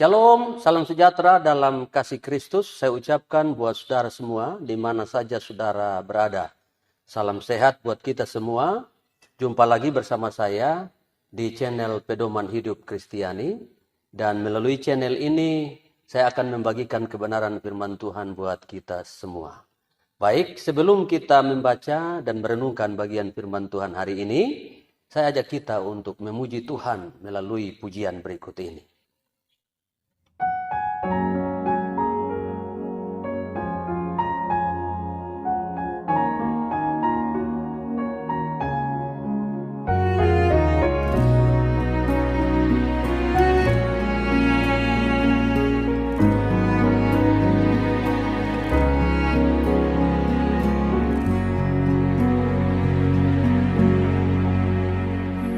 Shalom, salam sejahtera dalam kasih Kristus. Saya ucapkan buat saudara semua di mana saja saudara berada. Salam sehat buat kita semua. Jumpa lagi bersama saya di channel Pedoman Hidup Kristiani. Dan melalui channel ini saya akan membagikan kebenaran firman Tuhan buat kita semua. Baik, sebelum kita membaca dan merenungkan bagian firman Tuhan hari ini, saya ajak kita untuk memuji Tuhan melalui pujian berikut ini.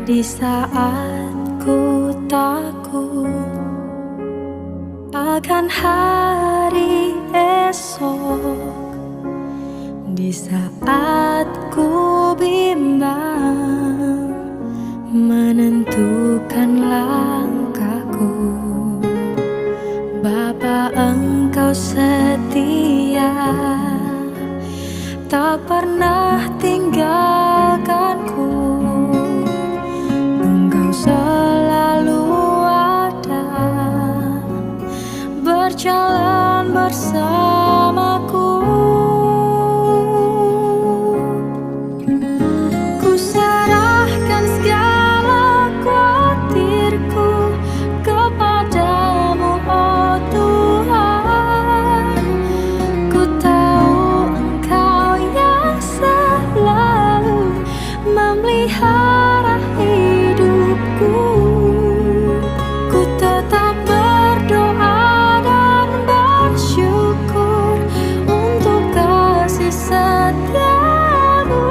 Di saat ku takut akan hari esok, di saat ku bimbang menentukan langkahku, Bapa Engkau setia, tak pernah tinggalkanku. Selalu ada, berjalan bersamaku. Ku serahkan segala khawatirku kepadamu, oh Tuhan. Ku tahu Engkau yang selalu memelihara ku tetap berdoa dan bersyukur untuk kasih setiamu.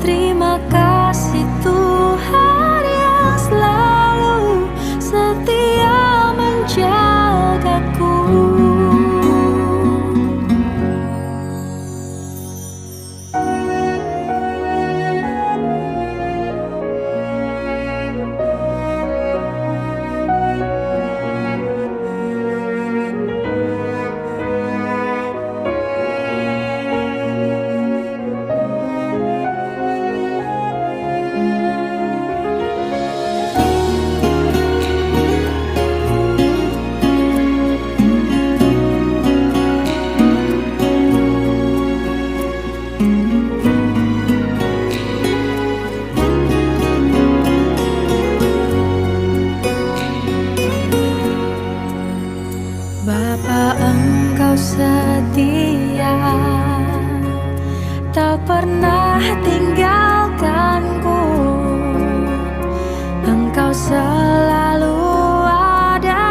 Terima kasih Tuhan yang selalu setia menjagaku. Bapa Engkau setia, tak pernah tinggalkanku. Engkau selalu ada,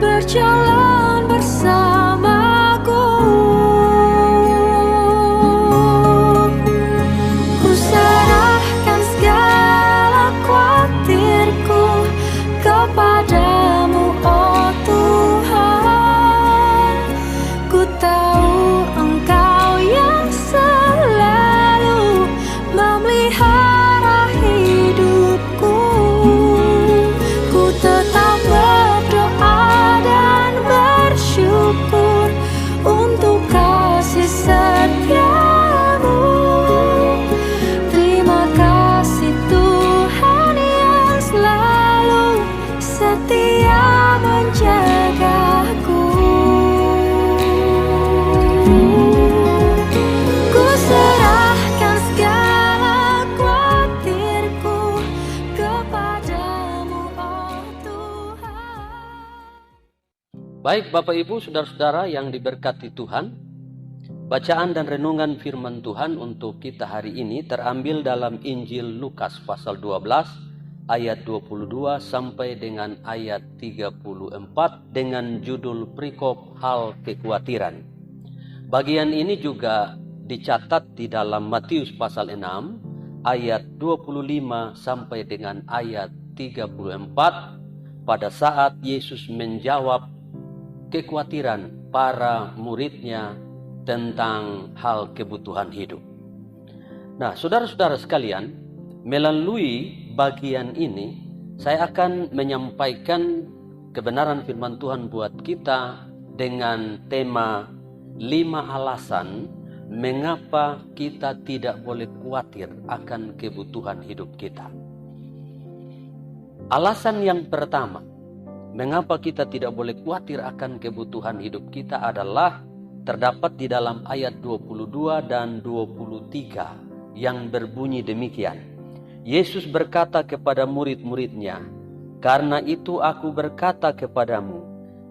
berjalan bersamaku. Ku serahkan segala khawatirku kepadamu, oh Tuhan. Ku tahu Engkau yang selalu memelihara hidupku. Ku tetap berdoa dan bersyukur untuk kasih setiamu. Terima kasih Tuhan yang selalu setia menjagaku. Ku serahkan segala khawatirku kepadamu, oh Tuhan. Baik Bapak Ibu, saudara-saudara yang diberkati Tuhan, bacaan dan renungan firman Tuhan untuk kita hari ini terambil dalam Injil Lukas pasal 12 ayat 22 sampai dengan ayat 34 dengan judul perikop hal kekhawatiran. Bagian ini juga dicatat di dalam Matius pasal 6 ayat 25 sampai dengan ayat 34 pada saat Yesus menjawab kekhawatiran para muridnya tentang hal kebutuhan hidup. Nah, saudara-saudara sekalian, melalui bagian ini Saya akan menyampaikan kebenaran firman Tuhan buat kita dengan tema 5 alasan mengapa kita tidak boleh khawatir akan kebutuhan hidup kita. Alasan yang pertama, mengapa kita tidak boleh khawatir akan kebutuhan hidup kita adalah terdapat di dalam ayat 22 dan 23 yang berbunyi demikian. Yesus berkata kepada murid-muridnya, "Karena itu aku berkata kepadamu,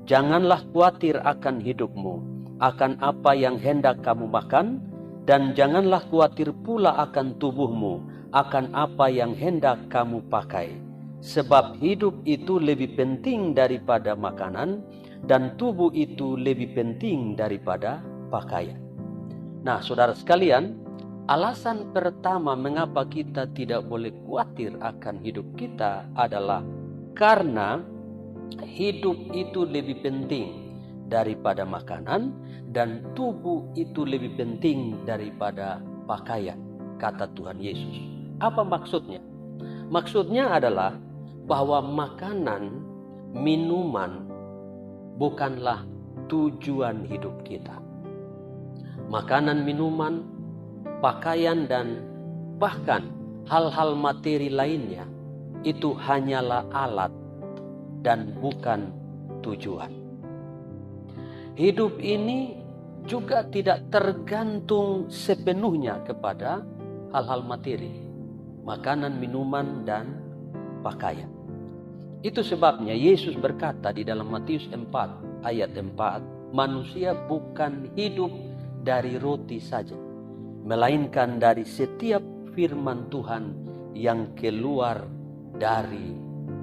janganlah khawatir akan hidupmu, akan apa yang hendak kamu makan, dan janganlah khawatir pula akan tubuhmu, akan apa yang hendak kamu pakai. Sebab hidup itu lebih penting daripada makanan, dan tubuh itu lebih penting daripada pakaian." Nah, saudara sekalian, alasan pertama mengapa kita tidak boleh khawatir akan hidup kita adalah karena hidup itu lebih penting daripada makanan, dan tubuh itu lebih penting daripada pakaian, kata Tuhan Yesus. Apa maksudnya? Maksudnya adalah bahwa makanan, minuman bukanlah tujuan hidup kita. Makanan, minuman, pakaian, dan bahkan hal-hal materi lainnya itu hanyalah alat dan bukan tujuan. Hidup ini juga tidak tergantung sepenuhnya kepada hal-hal materi, makanan, minuman, dan pakaian. Itu sebabnya Yesus berkata di dalam Matius 4 ayat 4, "Manusia bukan hidup dari roti saja, melainkan dari setiap firman Tuhan yang keluar dari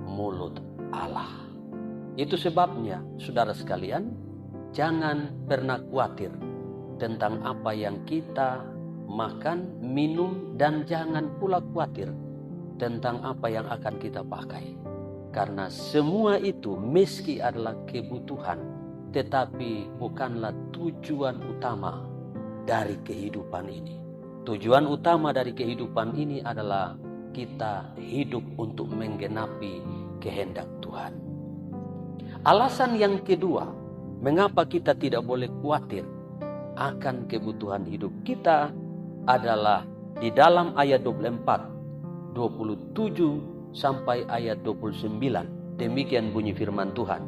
mulut Allah." Itu sebabnya, saudara sekalian, jangan pernah khawatir tentang apa yang kita makan, minum, dan jangan pula khawatir tentang apa yang akan kita pakai. Karena semua itu meski adalah kebutuhan, tetapi bukanlah tujuan utama dari kehidupan ini. Tujuan utama dari kehidupan ini adalah kita hidup untuk menggenapi kehendak Tuhan. Alasan yang kedua, mengapa kita tidak boleh khawatir akan kebutuhan hidup kita adalah di dalam ayat 24, 27 sampai ayat 29. Demikian bunyi firman Tuhan.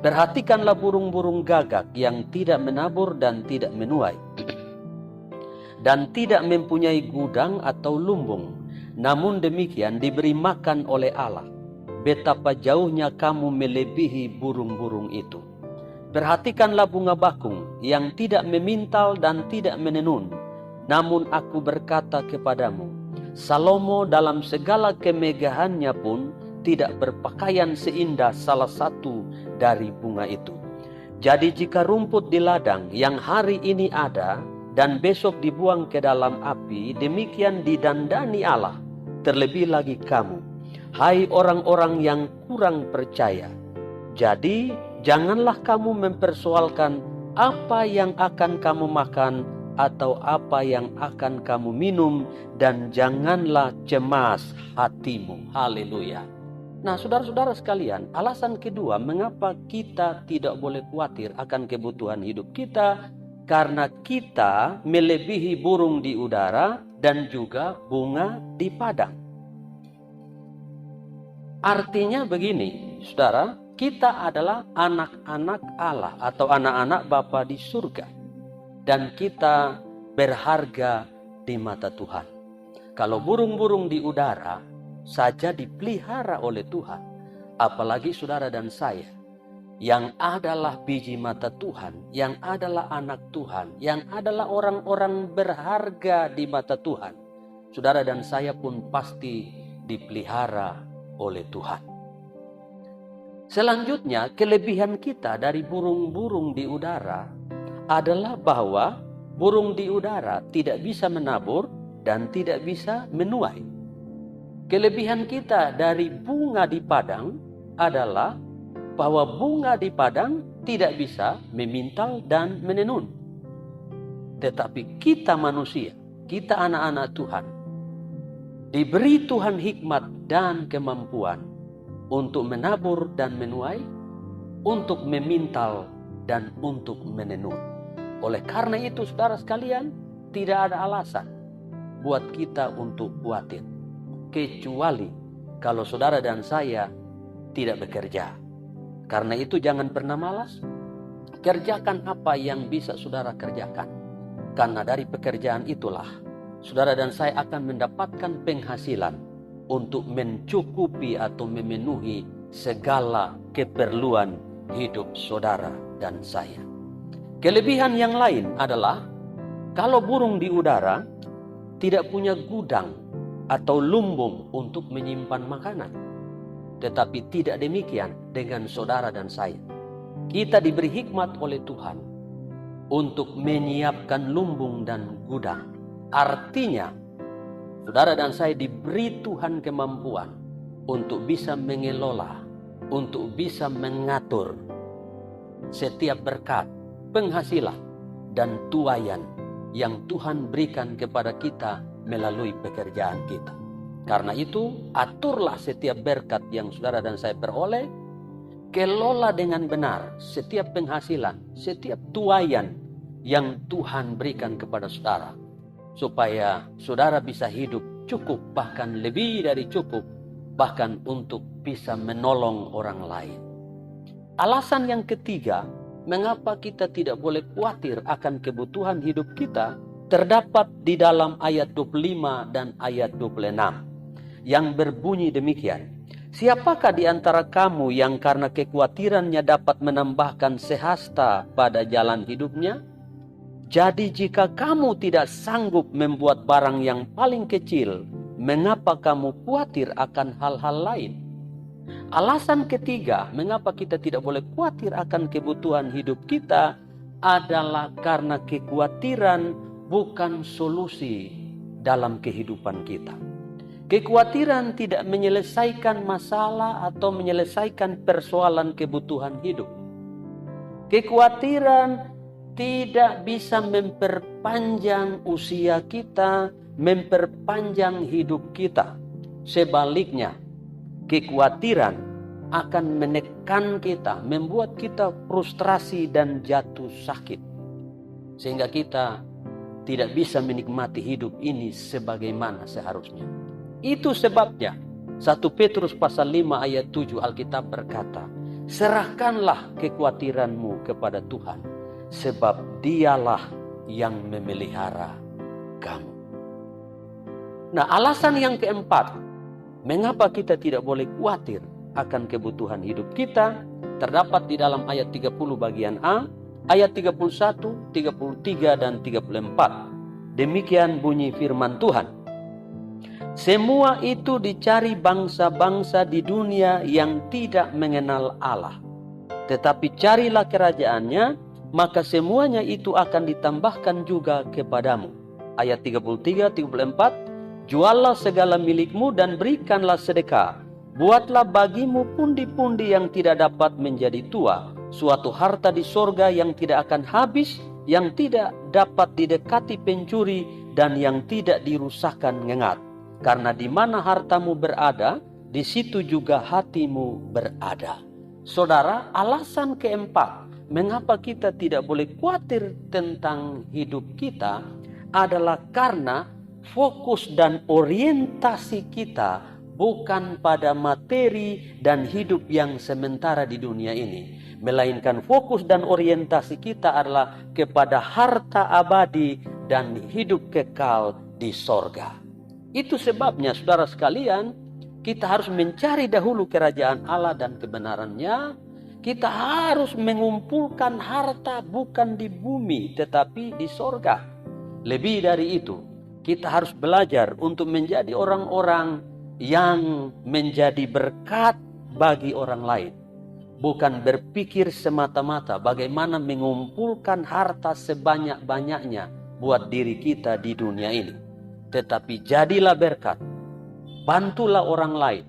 "Perhatikanlah burung-burung gagak yang tidak menabur dan tidak menuai, dan tidak mempunyai gudang atau lumbung, namun demikian diberi makan oleh Allah. Betapa jauhnya kamu melebihi burung-burung itu. Perhatikanlah bunga bakung yang tidak memintal dan tidak menenun, namun aku berkata kepadamu, Salomo dalam segala kemegahannya pun tidak berpakaian seindah salah satu dari bunga itu. Jadi jika rumput di ladang yang hari ini ada dan besok dibuang ke dalam api, demikian didandani Allah, terlebih lagi kamu, hai orang-orang yang kurang percaya. Jadi janganlah kamu mempersoalkan apa yang akan kamu makan atau apa yang akan kamu minum, dan janganlah cemas hatimu." Haleluya. Nah, saudara-saudara sekalian, alasan kedua mengapa kita tidak boleh khawatir akan kebutuhan hidup kita, karena kita melebihi burung di udara dan juga bunga di padang. Artinya begini, saudara, kita adalah anak-anak Allah atau anak-anak Bapa di surga. Dan kita berharga di mata Tuhan. Kalau burung-burung di udara saja dipelihara oleh Tuhan, apalagi saudara dan saya yang adalah biji mata Tuhan, yang adalah anak Tuhan, yang adalah orang-orang berharga di mata Tuhan. Saudara dan saya pun pasti dipelihara oleh Tuhan. Selanjutnya, kelebihan kita dari burung-burung di udara adalah bahwa burung di udara tidak bisa menabur dan tidak bisa menuai. Kelebihan kita dari bunga di padang adalah bahwa bunga di padang tidak bisa memintal dan menenun. Tetapi kita manusia, kita anak-anak Tuhan, diberi Tuhan hikmat dan kemampuan untuk menabur dan menuai, untuk memintal dan untuk menenun. Oleh karena itu, saudara sekalian, tidak ada alasan buat kita untuk khawatir, kecuali kalau saudara dan saya tidak bekerja. Karena itu jangan pernah malas, kerjakan apa yang bisa saudara kerjakan. Karena dari pekerjaan itulah saudara dan saya akan mendapatkan penghasilan untuk mencukupi atau memenuhi segala keperluan hidup saudara dan saya. Kelebihan yang lain adalah kalau burung di udara tidak punya gudang atau lumbung untuk menyimpan makanan. Tetapi tidak demikian dengan saudara dan saya. Kita diberi hikmat oleh Tuhan untuk menyiapkan lumbung dan gudang. Artinya, saudara dan saya diberi Tuhan kemampuan untuk bisa mengelola, untuk bisa mengatur setiap berkat, penghasilan, dan tuaian yang Tuhan berikan kepada kita melalui pekerjaan kita. Karena itu, aturlah setiap berkat yang saudara dan saya peroleh, kelola dengan benar setiap penghasilan, setiap tuaian yang Tuhan berikan kepada saudara, supaya saudara bisa hidup cukup, bahkan lebih dari cukup, bahkan untuk bisa menolong orang lain. Alasan yang ketiga, mengapa kita tidak boleh khawatir akan kebutuhan hidup kita, terdapat di dalam ayat 25 dan ayat 26. Yang berbunyi demikian, siapakah di antara kamu yang karena kekhawatirannya dapat menambahkan sehasta pada jalan hidupnya? Jadi jika kamu tidak sanggup membuat barang yang paling kecil, mengapa kamu khawatir akan hal-hal lain? Alasan ketiga, mengapa kita tidak boleh khawatir akan kebutuhan hidup kita adalah karena kekhawatiran bukan solusi dalam kehidupan kita. Kekhawatiran tidak menyelesaikan masalah atau menyelesaikan persoalan kebutuhan hidup. Kekhawatiran tidak bisa memperpanjang usia kita, memperpanjang hidup kita. Sebaliknya, kekhawatiran akan menekan kita, membuat kita frustrasi dan jatuh sakit. Sehingga kita tidak bisa menikmati hidup ini sebagaimana seharusnya. Itu sebabnya 1 Petrus pasal 5 ayat 7 Alkitab berkata, serahkanlah kekhawatiranmu kepada Tuhan, sebab dialah yang memelihara kamu. Nah, alasan yang keempat, mengapa kita tidak boleh khawatir akan kebutuhan hidup kita, terdapat di dalam ayat 30 bagian A, ayat 31, 33, dan 34. Demikian bunyi firman Tuhan. Semua itu dicari bangsa-bangsa di dunia yang tidak mengenal Allah. Tetapi carilah kerajaannya, maka semuanya itu akan ditambahkan juga kepadamu. Ayat 33, 34. Juallah segala milikmu dan berikanlah sedekah. Buatlah bagimu pundi-pundi yang tidak dapat menjadi tua, suatu harta di sorga yang tidak akan habis, yang tidak dapat didekati pencuri, dan yang tidak dirusakkan ngengat. Karena di mana hartamu berada, di situ juga hatimu berada. Saudara, alasan keempat, mengapa kita tidak boleh khawatir tentang hidup kita adalah karena fokus dan orientasi kita bukan pada materi dan hidup yang sementara di dunia ini, melainkan fokus dan orientasi kita adalah kepada harta abadi dan hidup kekal di sorga. Itu sebabnya saudara sekalian, kita harus mencari dahulu kerajaan Allah dan kebenarannya. Kita harus mengumpulkan harta bukan di bumi tetapi di sorga. Lebih dari itu, kita harus belajar untuk menjadi orang-orang yang menjadi berkat bagi orang lain. Bukan berpikir semata-mata bagaimana mengumpulkan harta sebanyak-banyaknya buat diri kita di dunia ini. Tetapi jadilah berkat, bantulah orang lain,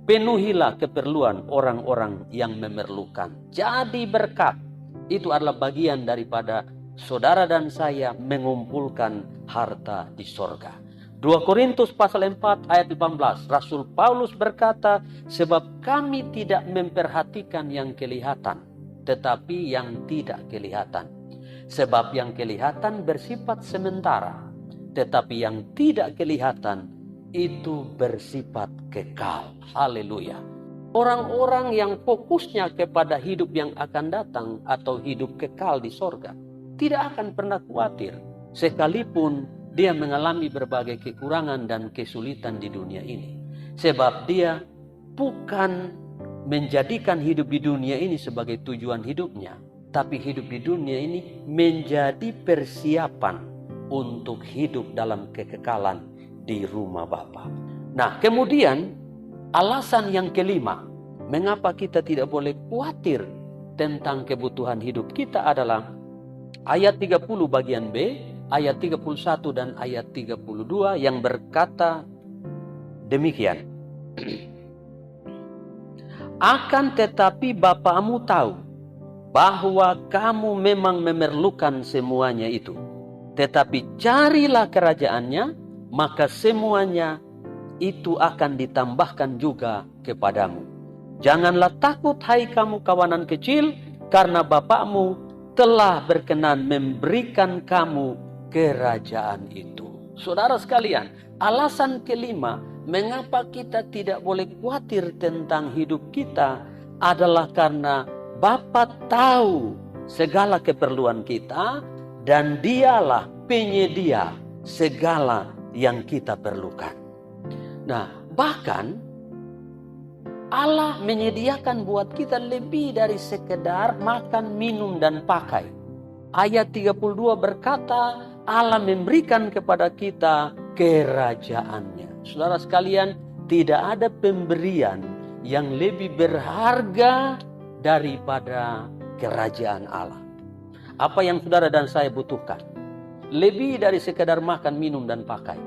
penuhilah keperluan orang-orang yang memerlukan. Jadi berkat, itu adalah bagian daripada saudara dan saya mengumpulkan harta di sorga. 2 Korintus pasal 4 ayat 18, Rasul Paulus berkata, sebab kami tidak memperhatikan yang kelihatan, tetapi yang tidak kelihatan. Sebab yang kelihatan bersifat sementara, tetapi yang tidak kelihatan itu bersifat kekal. Haleluya. Orang-orang yang fokusnya kepada hidup yang akan datang atau hidup kekal di sorga, tidak akan pernah khawatir, sekalipun dia mengalami berbagai kekurangan dan kesulitan di dunia ini. Sebab dia bukan menjadikan hidup di dunia ini sebagai tujuan hidupnya, tapi hidup di dunia ini menjadi persiapan untuk hidup dalam kekekalan di rumah Bapa. Nah, kemudian alasan yang kelima, mengapa kita tidak boleh khawatir tentang kebutuhan hidup kita adalah ayat 30 bagian B, ayat 31 dan ayat 32 yang berkata demikian. Akan tetapi Bapamu tahu bahwa kamu memang memerlukan semuanya itu. Tetapi carilah kerajaannya, maka semuanya itu akan ditambahkan juga kepadamu. Janganlah takut hai kamu kawanan kecil, karena Bapakmu telah berkenan memberikan kamu kerajaan itu. Saudara sekalian, alasan kelima mengapa kita tidak boleh khawatir tentang hidup kita adalah karena Bapa tahu segala keperluan kita dan Dialah penyedia segala yang kita perlukan. Nah, bahkan Allah menyediakan buat kita lebih dari sekedar makan, minum, dan pakai. Ayat 32 berkata, Allah memberikan kepada kita kerajaannya. Saudara sekalian, tidak ada pemberian yang lebih berharga daripada kerajaan Allah. Apa yang saudara dan saya butuhkan? Lebih dari sekedar makan, minum, dan pakai.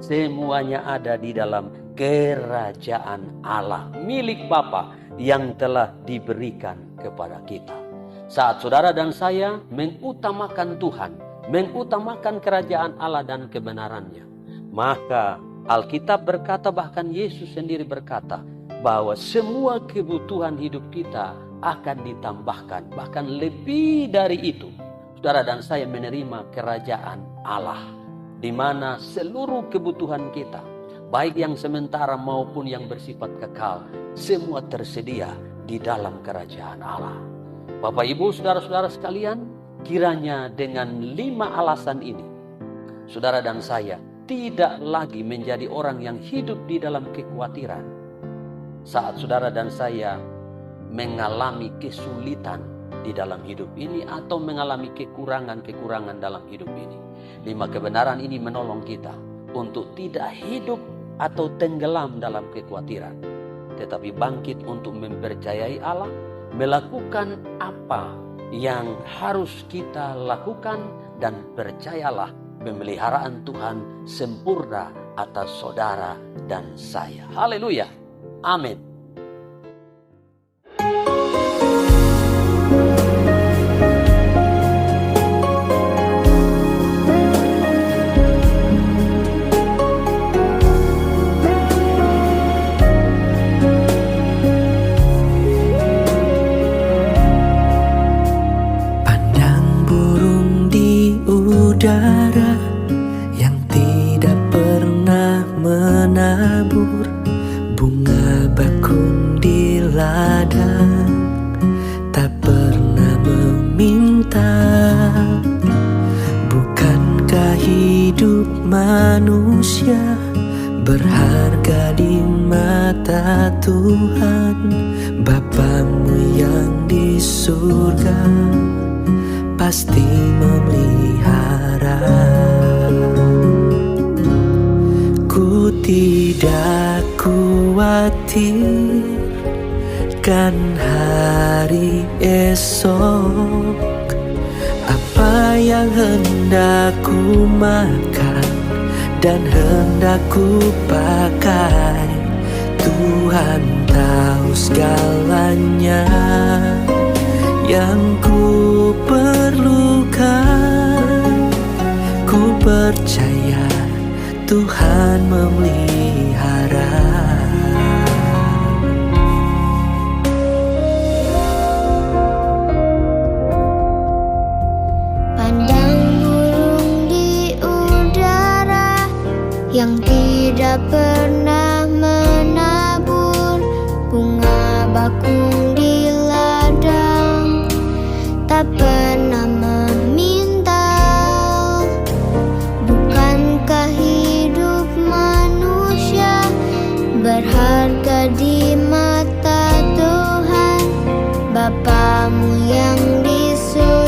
Semuanya ada di dalam kerajaan Allah, milik Bapa yang telah diberikan kepada kita. Saat saudara dan saya mengutamakan Tuhan, mengutamakan kerajaan Allah dan kebenarannya, maka Alkitab berkata, bahkan Yesus sendiri berkata, bahwa semua kebutuhan hidup kita akan ditambahkan. Bahkan lebih dari itu, saudara dan saya menerima kerajaan Allah, di mana seluruh kebutuhan kita, baik yang sementara maupun yang bersifat kekal, semua tersedia di dalam kerajaan Allah. Bapak, Ibu, saudara-saudara sekalian, kiranya dengan 5 alasan ini, saudara dan saya tidak lagi menjadi orang yang hidup di dalam kekhawatiran saat saudara dan saya mengalami kesulitan di dalam hidup ini atau mengalami kekurangan-kekurangan dalam hidup ini. 5 kebenaran ini menolong kita untuk tidak hidup atau tenggelam dalam kekhawatiran, tetapi bangkit untuk mempercayai Allah, melakukan apa yang harus kita lakukan, dan percayalah pemeliharaan Tuhan sempurna atas saudara dan saya. Haleluya. Amin. Pandang burung di udara yang tidak pernah menabur, bunga bakung di ladang tak pernah meminta. Bukankah hidup manusia berharga di mata Tuhan? Bapamu yang di surga pasti memelihara. Ku tidak khawatir kan hari esok, apa yang hendak ku makan dan hendak ku pakai. Tuhan tahu segalanya yang ku perlukan. Ku percaya Tuhan memelihara. Pandang burung di udara yang tidak pernah menabur, bunga bakung di ladang tak pernah meminta. Bukankah hidup manusia berharga di mata Tuhan Bapamu yang di surga?